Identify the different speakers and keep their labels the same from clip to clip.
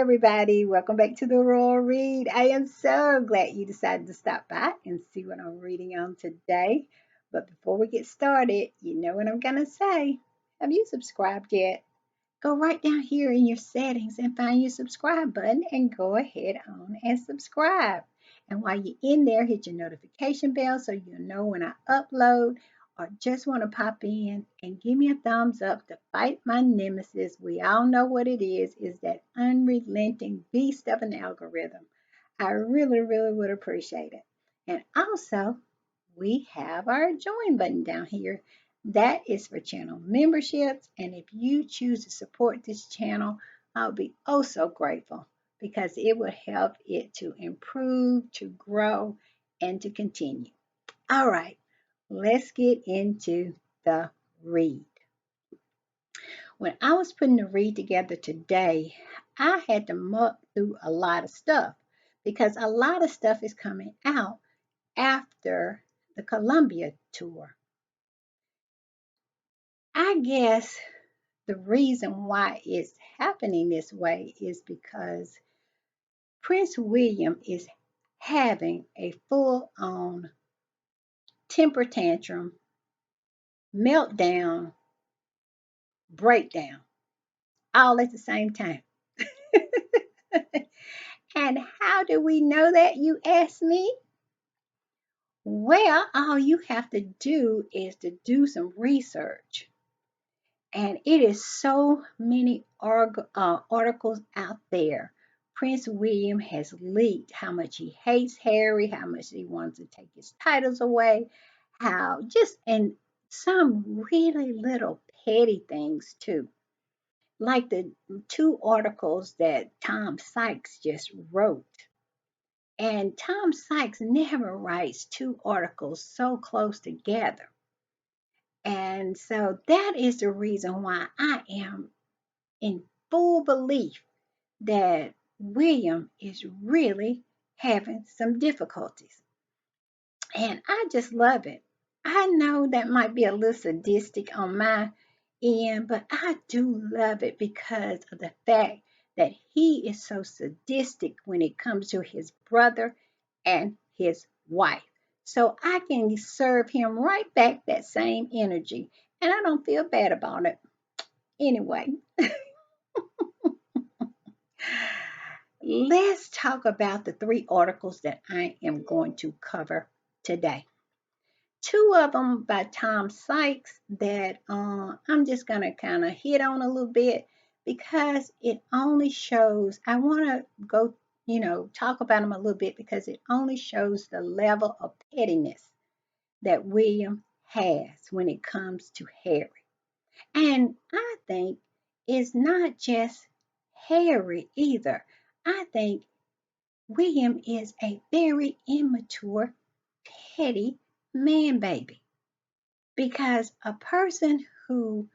Speaker 1: everybody. Welcome back to the Royal Read. I am so glad you decided to stop by and see what I'm reading on today. But before we get started, you know what I'm going to say. Have you subscribed yet? Go right down here in your settings and find your subscribe button and go ahead on and subscribe. And while you're in there, hit your notification bell so you'll know when I upload, or just want to pop in and give me a thumbs up to fight my nemesis. We all know what it is that unrelenting beast of an algorithm. I really, really would appreciate it. And also, we have our join button down here. That is for channel memberships. And if you choose to support this channel, I'll be oh so grateful because it will help it to improve, to grow, and to continue. All right, let's get into the read. When I was putting the read together today, I had to muck through a lot of stuff because a lot of stuff is coming out after the Colombia tour. I guess the reason why it's happening this way is because Prince William is having a full on temper tantrum, meltdown, breakdown, all at the same time. And how do we know that, you ask me? Well, all you have to do is to do some research. And it is so many articles out there. Prince William has leaked how much he hates Harry, how much he wants to take his titles away, how just, and some really little petty things too. Like the two articles that Tom Sykes just wrote. And Tom Sykes never writes two articles so close together. And so that is the reason why I am in full belief that William is really having some difficulties. And I just love it. I know that might be a little sadistic on my end, but I do love it because of the fact that he is so sadistic when it comes to his brother and his wife. So I can serve him right back that same energy, and I don't feel bad about it. Anyway, let's talk about the three articles that I am going to cover today. Two of them by Tom Sykes that I'm just going to kind of hit on a little bit because it only shows, I want to go, talk about them a little bit because it only shows the level of pettiness that William has when it comes to Harry. And I think it's not just Harry either. I think William is a very immature, petty man baby. Because a person who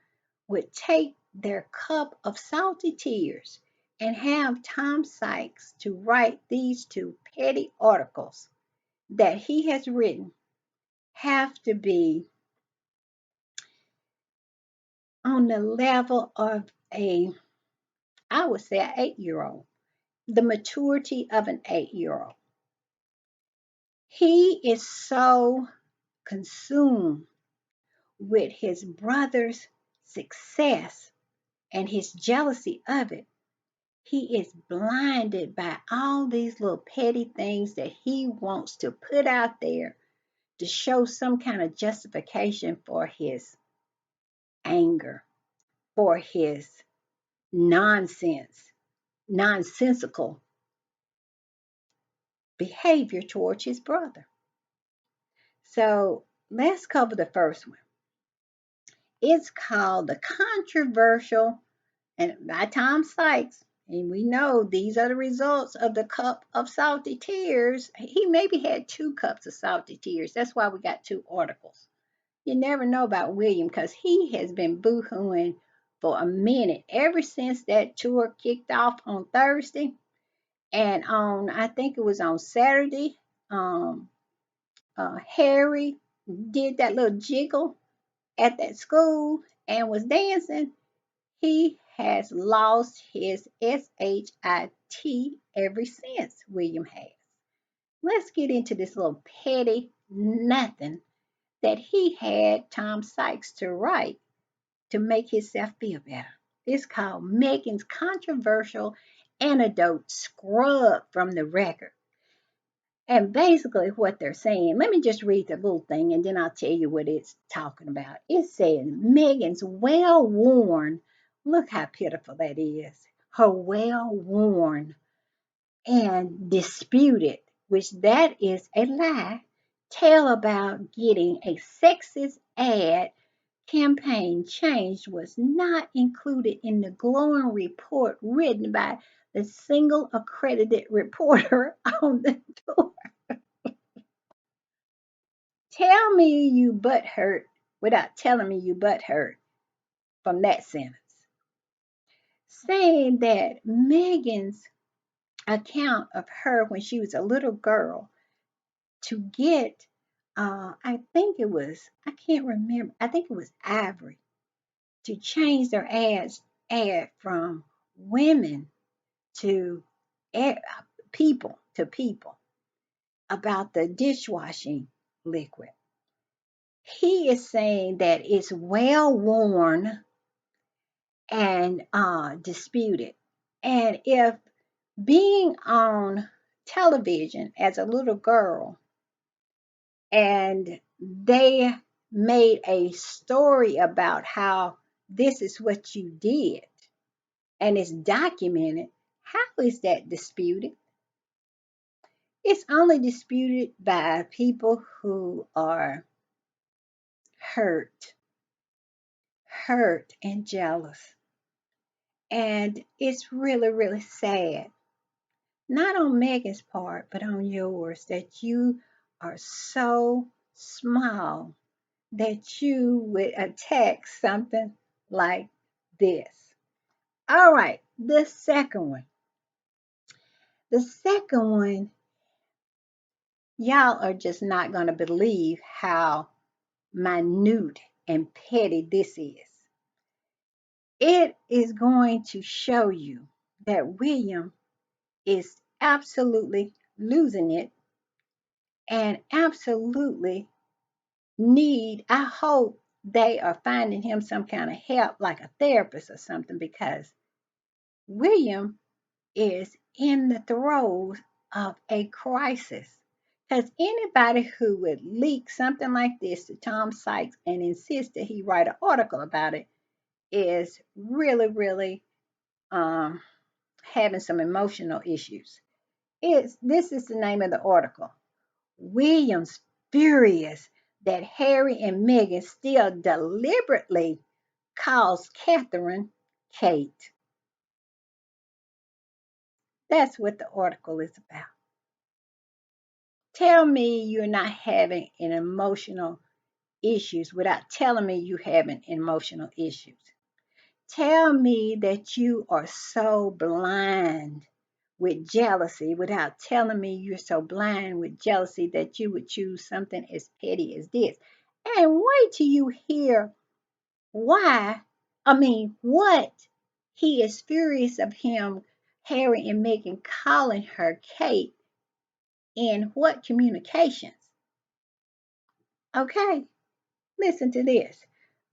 Speaker 1: would take their cup of salty tears and have Tom Sykes to write these two petty articles that he has written have to be on the level of I would say, an 8-year-old, the maturity of an 8-year-old. He is so consumed with his brother's success and his jealousy of it. He is blinded by all these little petty things that he wants to put out there to show some kind of justification for his anger, for his nonsensical behavior towards his brother. So let's cover the first one. It's called The Controversial, and by Tom Sykes. And we know these are the results of the cup of salty tears. He maybe had 2 cups of salty tears. That's why we got 2 articles. You never know about William because he has been boo-hooing for a minute ever since that tour kicked off on Thursday. And I think it was on Saturday, Harry did that little jiggle at that school and was dancing. He has lost his shit ever since, William has. Let's get into this little petty nothing that he had Tom Sykes to write to make himself feel better. It's called Meghan's controversial anecdote scrubbed from the record. And basically, what they're saying, let me just read the little thing and then I'll tell you what it's talking about. It says Meghan's well worn, look how pitiful that is, her well worn and disputed, which that is a lie, tale about getting a sexist ad campaign changed was not included in the glowing report written by the single accredited reporter on the tour. Tell me you butt hurt without telling me you butt hurt from that sentence. Saying that Megan's account of her when she was a little girl to get, I think it was, I can't remember, I think it was Ivory, to change their ad from women to ad, people about the dishwashing liquid. He is saying that it's well worn and disputed. And if being on television as a little girl and they made a story about how this is what you did and it's documented, how is that disputed? It's only disputed by people who are hurt, hurt and jealous. And it's really, really sad, not on Megan's part, but on yours, that you are so small that you would attack something like this. All right, the second one. The second one, y'all are just not going to believe how minute and petty this is. It is going to show you that William is absolutely losing it and absolutely I hope they are finding him some kind of help, like a therapist or something, because William is in the throes of a crisis. Because anybody who would leak something like this to Tom Sykes and insist that he write an article about it is really, really um, having some emotional issues. This is the name of the article. William's furious that Harry and Meghan still deliberately calls Catherine Kate. That's what the article is about. Tell me you're not having an emotional issues without telling me you having emotional issues. Tell me that you are so blind with jealousy without telling me you're so blind with jealousy that you would choose something as petty as this. And wait till you hear what he is furious of him, Harry and Meghan calling her Kate in what communications. Okay, listen to this.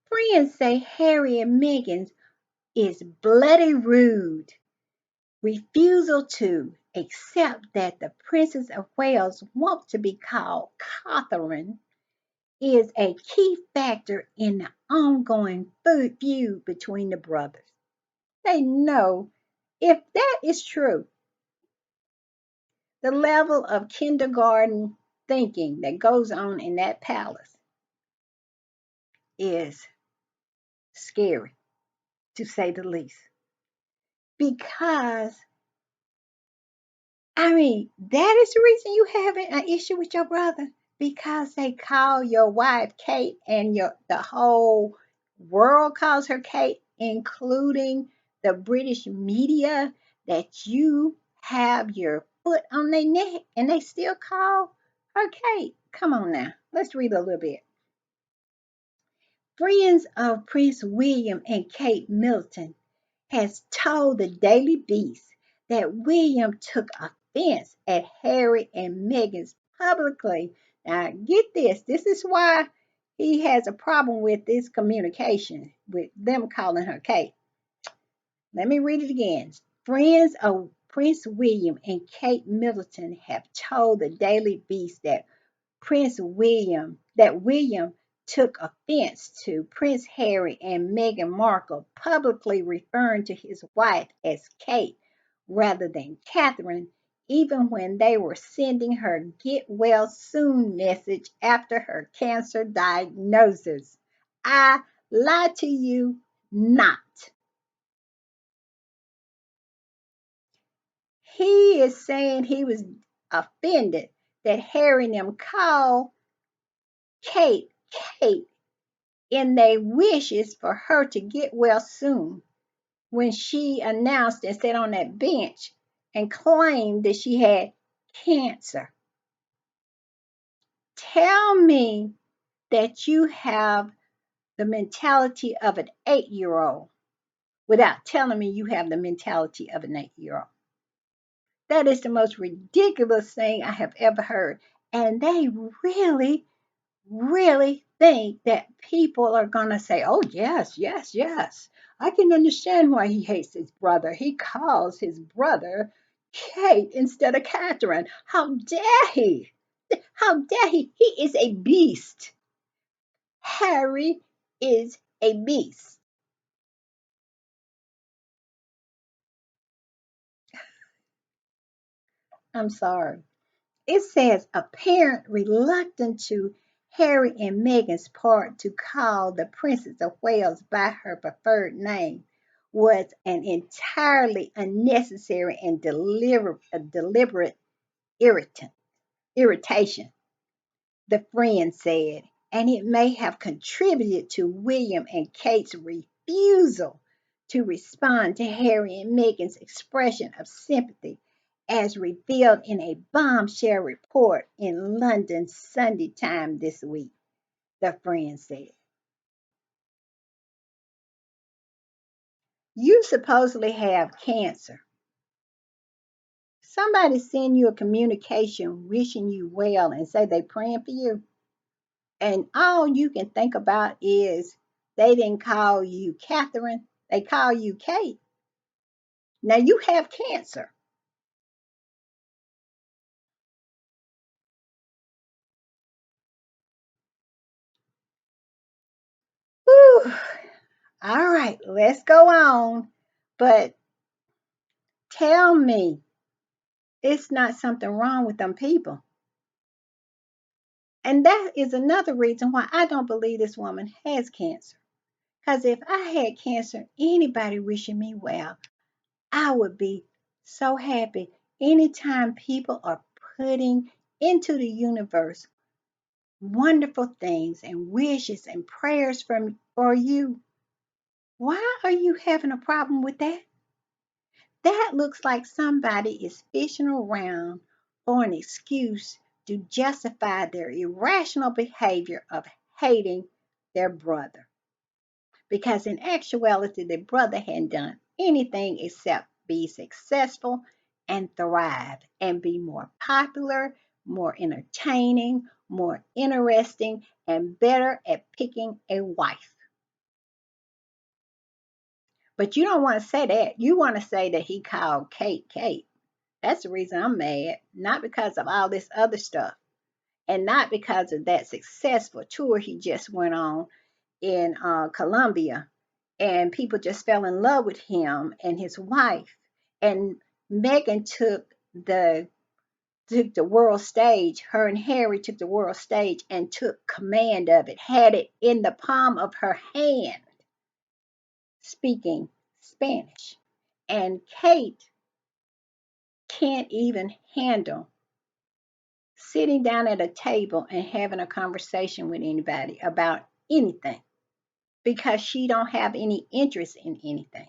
Speaker 1: Friends say Harry and Meghan is bloody rude. Refusal to accept that the Princess of Wales wants to be called Catherine is a key factor in the ongoing feud between the brothers. They know if that is true, the level of kindergarten thinking that goes on in that palace is scary, to say the least. Because that is the reason you having an issue with your brother because they call your wife Kate and the whole world calls her Kate, including the British media, that you have your foot on their neck and they still call her Kate. Come on now, let's read a little bit. Friends of Prince William and Kate Middleton has told the Daily Beast that William took offense at Harry and Meghan's publicly. Now, get this. This is why he has a problem with this communication, with them calling her Kate. Let me read it again. Friends of Prince William and Kate Middleton have told the Daily Beast that William took offense to Prince Harry and Meghan Markle publicly referring to his wife as Kate rather than Catherine, even when they were sending her get well soon message after her cancer diagnosis. I lie to you not. He is saying he was offended that Harry and them called Kate Kate in their wishes for her to get well soon when she announced and sat on that bench and claimed that she had cancer. Tell me that you have the mentality of an 8-year old without telling me you have the mentality of an 8-year old. That is the most ridiculous thing I have ever heard. And they really think that people are going to say, oh, yes, yes, yes. I can understand why he hates his brother. He calls his brother Kate instead of Catherine. How dare he? How dare he? He is a beast. Harry is a beast. I'm sorry. It says apparent reluctance to Harry and Meghan's part to call the Princess of Wales by her preferred name was an entirely unnecessary and deliberate irritation, the friend said, and it may have contributed to William and Kate's refusal to respond to Harry and Meghan's expression of sympathy as revealed in a bombshell report in London Sunday Time this week, the friend said. You supposedly have cancer. Somebody send you a communication wishing you well and say they praying for you. And all you can think about is they didn't call you Catherine, they call you Kate. Now you have cancer. Whew. All right, let's go on. But tell me, it's not something wrong with them people. And that is another reason why I don't believe this woman has cancer. Because if I had cancer, anybody wishing me well, I would be so happy anytime people are putting into the universe wonderful things and wishes and prayers for you. Why are you having a problem with that? That looks like somebody is fishing around for an excuse to justify their irrational behavior of hating their brother. Because in actuality, the brother hadn't done anything except be successful and thrive and be more popular, more entertaining, more interesting, and better at picking a wife. But you don't want to say that. You want to say that he called Kate Kate. That's the reason I'm mad, not because of all this other stuff, and not because of that successful tour he just went on in Colombia, and people just fell in love with him and his wife. And Meghan took the world stage. Her and Harry took the world stage and took command of it, had it in the palm of her hand, speaking Spanish. And Kate can't even handle sitting down at a table and having a conversation with anybody about anything because she don't have any interest in anything,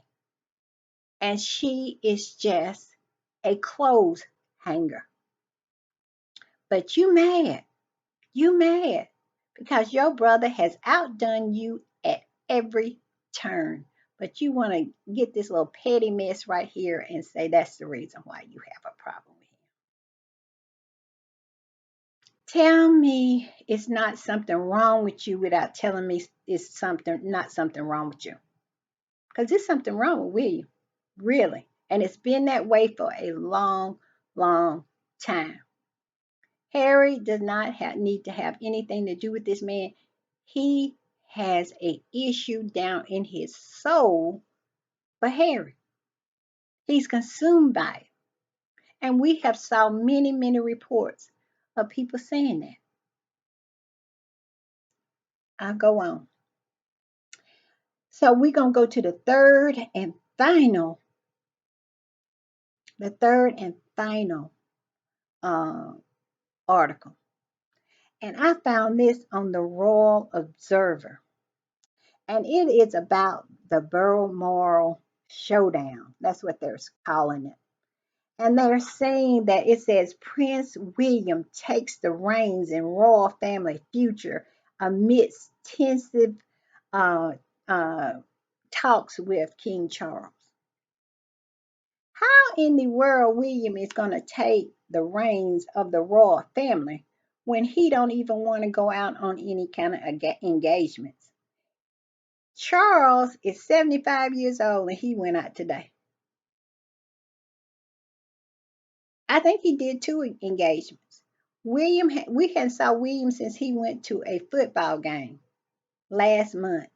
Speaker 1: and she is just a clothes hanger. But you mad because your brother has outdone you every turn. But you want to get this little petty mess right here and say that's the reason why you have a problem with him. Tell me it's not something wrong with you without telling me it's something not something wrong with you. Because there's something wrong with William, really. And it's been that way for a long, long time. Harry does not need to have anything to do with this man. He has a issue down in his soul for Harry. He's consumed by it. And we have saw many, many reports of people saying that. I'll go on. So we're going to go to the third and final uh, article. And I found this on the Royal Observer. And it is about the Balmoral Showdown. That's what they're calling it. And they're saying that it says Prince William takes the reins in royal family future amidst tensive uh, uh, talks with King Charles. How in the world William is going to take the reins of the royal family when he don't even want to go out on any kind of engagements? Charles is 75 years old and he went out today. I think he did two engagements. We hadn't saw William since he went to a football game last month.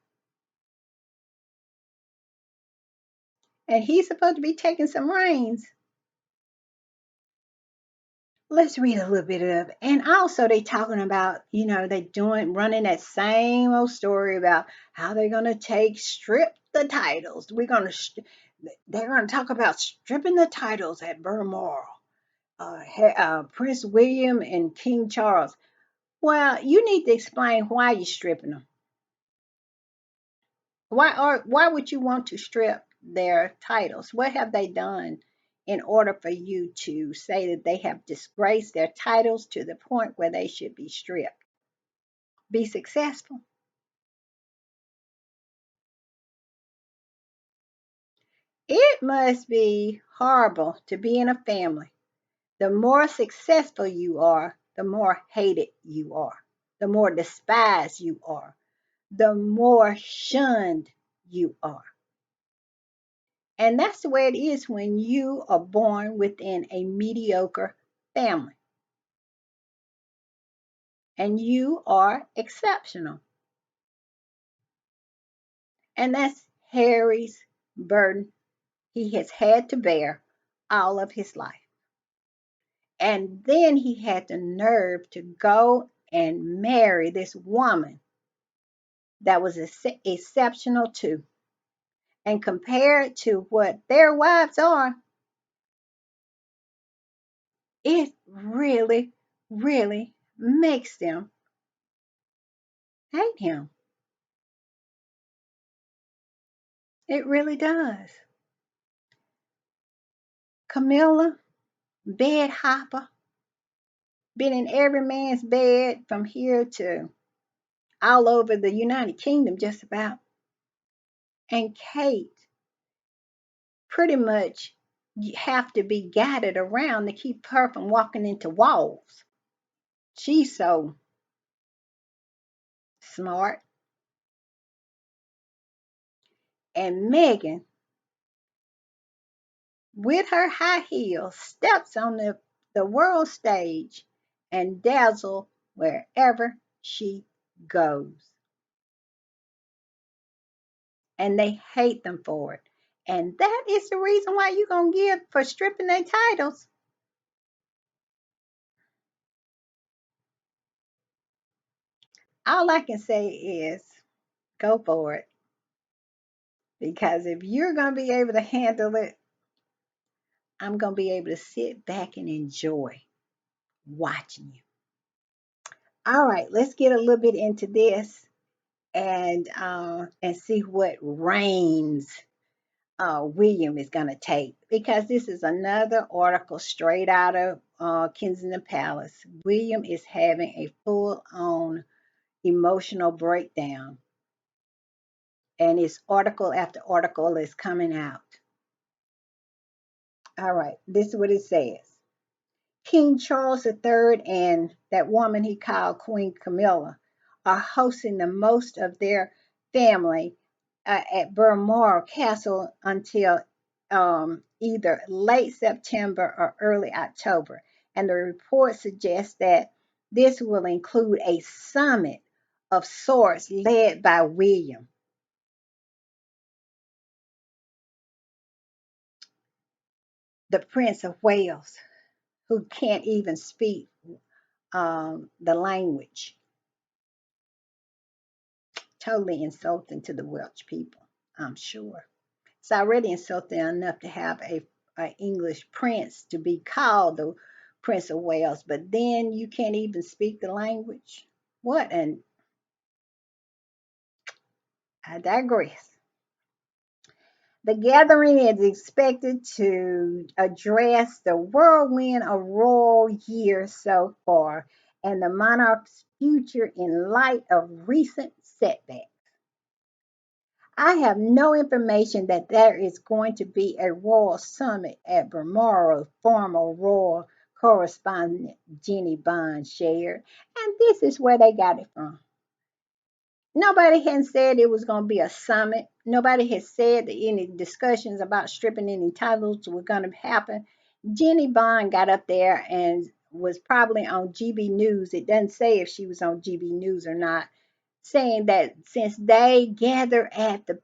Speaker 1: And he's supposed to be taking some reins. Let's read a little bit of it. And also they talking about, they running that same old story about how they're going to strip the titles. They're going to talk about stripping the titles at Balmoral. Prince William and King Charles. Well, you need to explain why you're stripping them. Why would you want to strip their titles? What have they done in order for you to say that they have disgraced their titles to the point where they should be stripped? Be successful. It must be horrible to be in a family. The more successful you are, the more hated you are, the more despised you are, the more shunned you are. And that's the way it is when you are born within a mediocre family and you are exceptional. And that's Harry's burden he has had to bear all of his life. And then he had the nerve to go and marry this woman that was exceptional too. And compared to what their wives are, it really, really makes them hate him. It really does. Camilla, bed hopper, been in every man's bed from here to all over the United Kingdom, just about. And Kate, pretty much you have to be guided around to keep her from walking into walls. She's so smart. And Meghan, with her high heels, steps on the world stage and dazzle wherever she goes. And they hate them for it. And that is the reason why you're going to give for stripping their titles. All I can say is go for it. Because if you're going to be able to handle it, I'm going to be able to sit back and enjoy watching you. All right, let's get a little bit into this and see what reigns William is going to take, because this is another article straight out of Kensington Palace. William is having a full-on emotional breakdown and it's article after article is coming out. All right, this is what it says. King Charles III and that woman he called Queen Camilla are hosting the most of their family at Balmoral Castle until either late September or early October. And the report suggests that this will include a summit of sorts led by William, the Prince of Wales, who can't even speak the language. Totally insulting to the Welsh people, I'm sure. It's already insulting enough to have a English prince to be called the Prince of Wales, but then you can't even speak the language. What? And I digress. The gathering is expected to address the whirlwind of royal years so far and the monarch's future in light of recent setbacks. I have no information that there is going to be a royal summit at Balmoral, former royal correspondent Jenny Bond shared, and this is where they got it from. Nobody had said it was going to be a summit. Nobody had said that any discussions about stripping any titles were going to happen. Jenny Bond got up there and was probably on GB News. It doesn't say if she was on GB News or not, saying that since they gather at the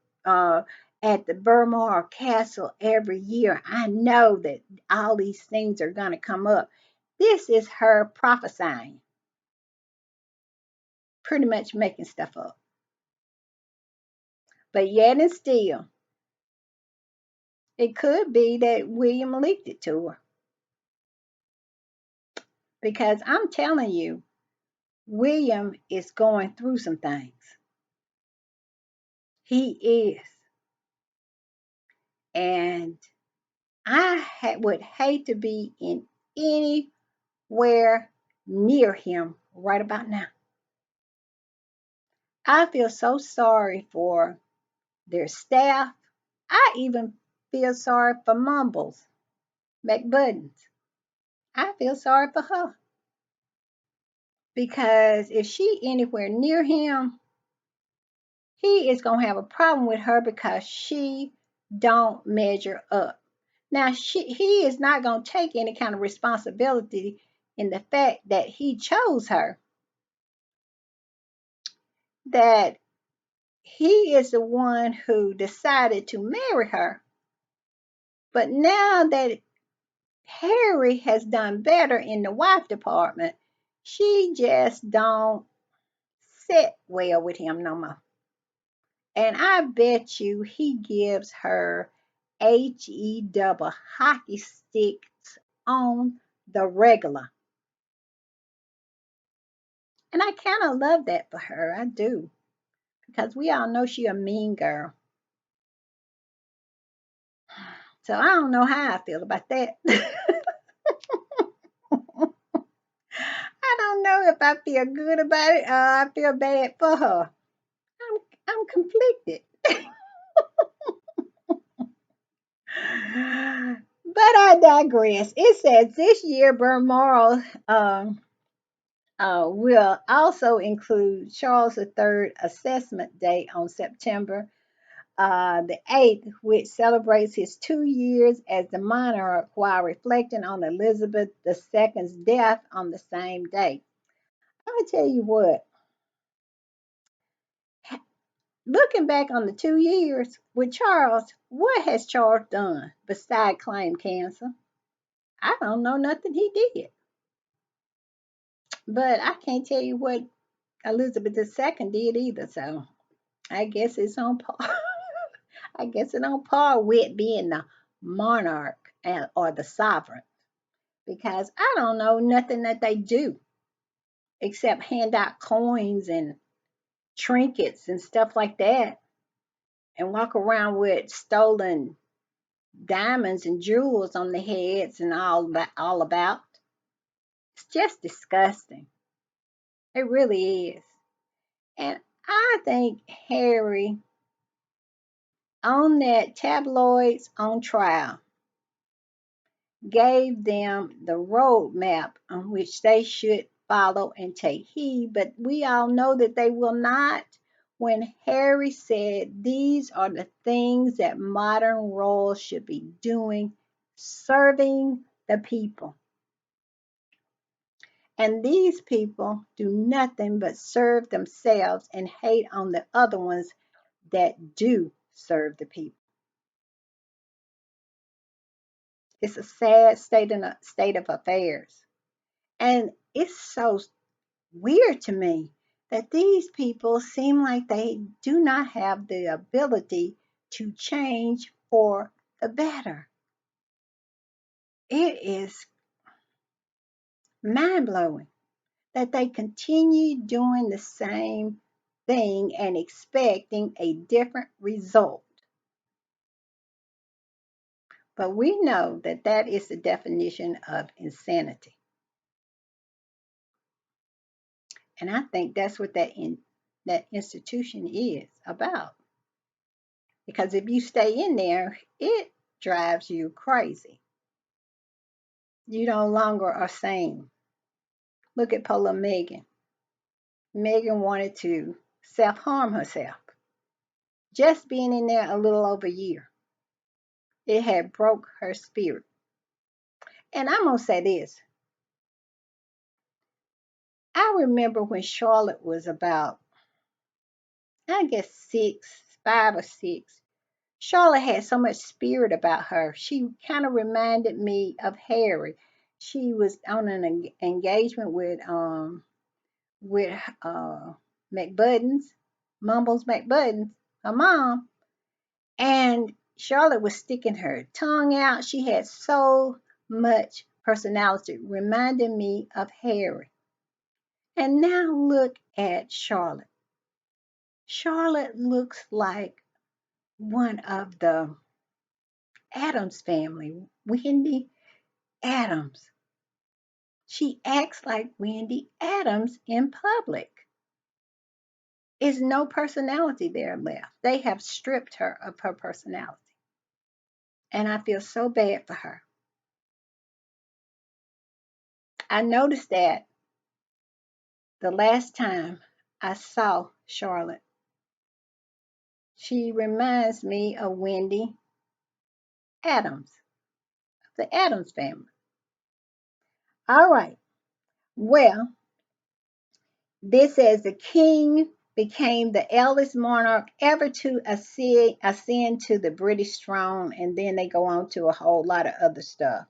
Speaker 1: Balmoral Castle every year, I know that all these things are going to come up. This is her prophesying, pretty much making stuff up. But yet and still, it could be that William leaked it to her. Because I'm telling you, William is going through some things. He is. And would hate to be in anywhere near him right about now. I feel so sorry for their staff. I even feel sorry for Mumbles McButtons. I feel sorry for her because if she anywhere near him, he is going to have a problem with her because she don't measure up. Now, he is not going to take any kind of responsibility in the fact that he chose her, that he is the one who decided to marry her. But now that Harry has done better in the wife department, she just don't sit well with him no more. And I bet you he gives her HE double hockey sticks on the regular. And I kind of love that for her. I do. Because we all know she a mean girl. So I don't know how I feel about that. I don't know if I feel good about it or I feel bad for her. I'm conflicted. But I digress. It says this year Balmoral will also include Charles III assessment day on September the 8th, which celebrates his 2 years as the monarch while reflecting on Elizabeth II's death on the same day. I tell you what, looking back on the 2 years with Charles, what has Charles done besides claim cancer? I don't know nothing he did. But I can't tell you what Elizabeth II did either, so I guess it's on par. I guess it's on par with being the monarch or the sovereign because I don't know nothing that they do except hand out coins and trinkets and stuff like that and walk around with stolen diamonds and jewels on their heads and all about. It's just disgusting. It really is. And I think Harry on that tabloids on trial gave them the roadmap on which they should follow and take heed, but we all know that they will not. When Harry said, "These are the things that modern royals should be doing, serving the people." And these people do nothing but serve themselves and hate on the other ones that do serve the people. It's a sad state of affairs. And it's so weird to me that these people seem like they do not have the ability to change for the better. It is mind blowing that they continue doing the same thing and expecting a different result. But we know that that is the definition of insanity. And I think that's what that institution is about. Because if you stay in there, it drives you crazy. You no longer are sane. Look at Paula Megan. Megan wanted to self harm herself. Just being in there a little over a year, it had broke her spirit. And I'm going to say this. I remember when Charlotte was about, I guess, 5 or 6. Charlotte had so much spirit about her. She kind of reminded me of Harry. She was on an engagement with McButtons, Mumbles McButtons, her mom, and Charlotte was sticking her tongue out. She had so much personality, reminding me of Harry. And now look at Charlotte. Charlotte looks like one of the Adams family, Wendy Adams. She acts like Wendy Adams in public. Is no personality there left. They have stripped her of her personality. And I feel so bad for her. I noticed that the last time I saw Charlotte. She reminds me of Wendy Adams, the Adams family. All right. Well, this says the king became the eldest monarch ever to ascend to the British throne, and then they go on to a whole lot of other stuff.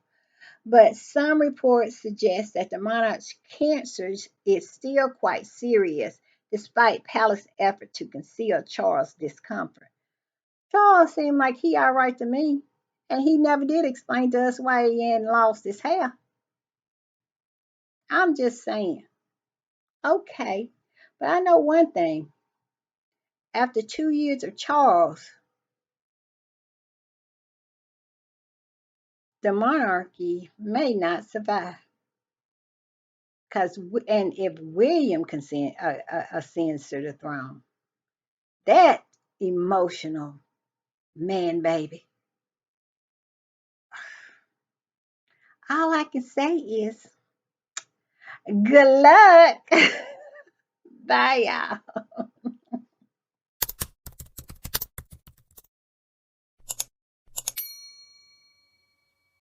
Speaker 1: But some reports suggest that the monarch's cancer is still quite serious, despite palace effort to conceal Charles' discomfort. Charles seemed like he all right to me, and he never did explain to us why he hadn't lost his hair. I'm just saying, okay. But I know one thing. After 2 years of Charles, the monarchy may not survive. Because and if William ascends to the throne, that emotional man baby, all I can say is good luck. Bye, y'all.